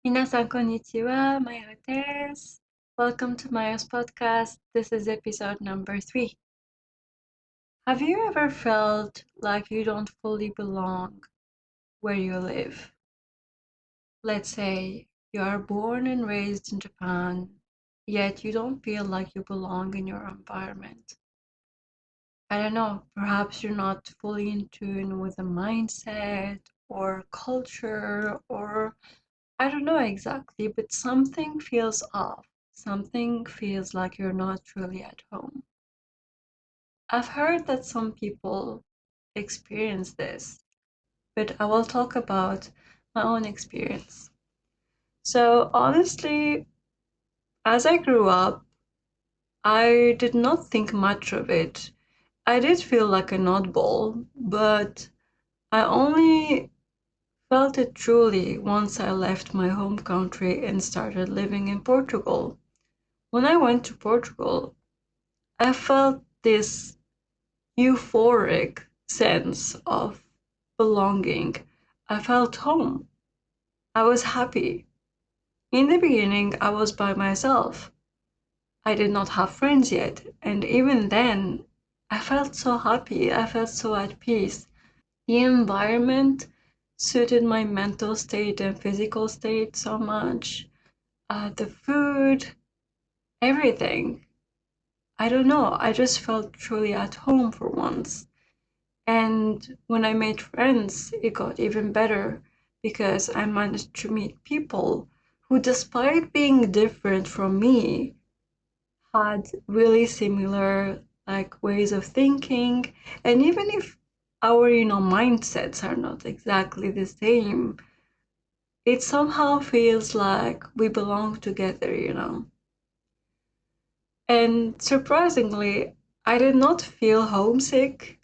皆さん、こんにちは。Mayo です。Welcome to Mayo's podcast. This is episode number 3. Have you ever felt like you don't fully belong where you live? Let's say you are born and raised in Japan, yet you don't feel like you belong in your environment. I don't know, perhaps you're not fully in tune with the mindset or culture or I don't know exactly, but something feels off. Something feels like you're not truly at home. I've heard that some people experience this, but I will talk about my own experience. So, honestly, as I grew up, I did not think much of it. I did feel like an oddball, but I only felt it truly once I left my home country and started living in Portugal. When I went to Portugal, I felt this euphoric sense of belonging. I felt home. I was happy. In the beginning, I was by myself. I did not have friends yet, and even then, I felt so happy. I felt so at peace. The environment suited my mental state and physical state so much. The food, everything. I don't know, I just felt truly at home for once. And when I made friends, it got even better because I managed to meet people who, despite being different from me, had really similar ways of thinking. And even if our, mindsets are not exactly the same, it somehow feels like we belong together. And surprisingly, I did not feel homesick.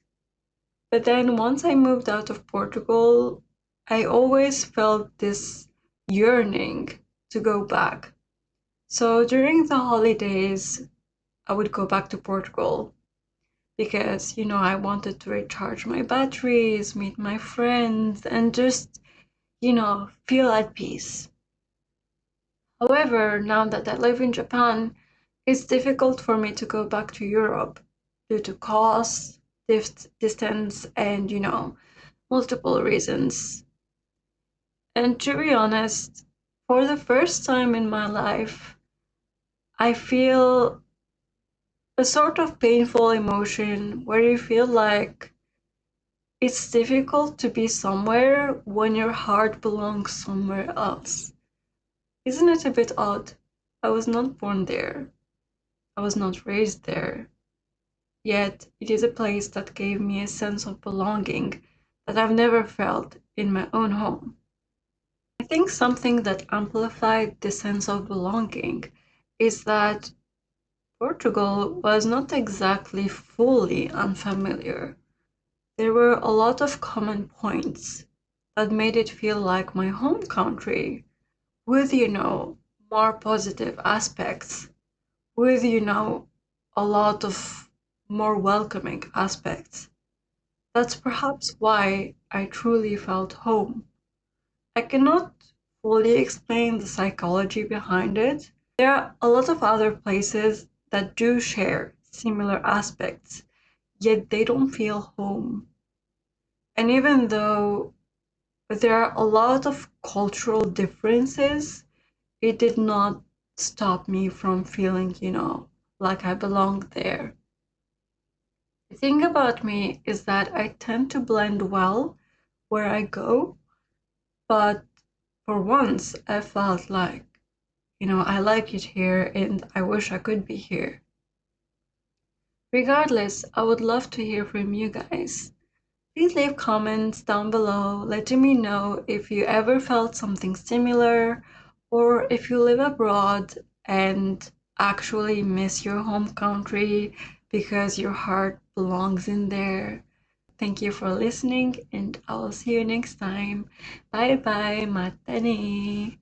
But then once I moved out of Portugal, I always felt this yearning to go back. So during the holidays, I would go back to Portugal because, I wanted to recharge my batteries, meet my friends, and just, feel at peace. However, now that I live in Japan, it's difficult for me to go back to Europe due to cost, distance, and, multiple reasons. And to be honest, for the first time in my life, I feel a sort of painful emotion where you feel like it's difficult to be somewhere when your heart belongs somewhere else. Isn't it a bit odd? I was not born there. I was not raised there. Yet it is a place that gave me a sense of belonging that I've never felt in my own home. I think something that amplified the sense of belonging is that Portugal was not exactly fully unfamiliar. There were a lot of common points that made it feel like my home country with, more positive aspects, with, a lot of more welcoming aspects. That's perhaps why I truly felt home. I cannot fully explain the psychology behind it. There are a lot of other places that do share similar aspects, yet they don't feel home. And even though there are a lot of cultural differences, it did not stop me from feeling, like I belonged there. The thing about me is that I tend to blend well where I go, but for once I felt like, I like it here and I wish I could be here. Regardless, I would love to hear from you guys. Please leave comments down below letting me know if you ever felt something similar or if you live abroad and actually miss your home country because your heart belongs in there. Thank you for listening and I will see you next time. Bye bye, matane.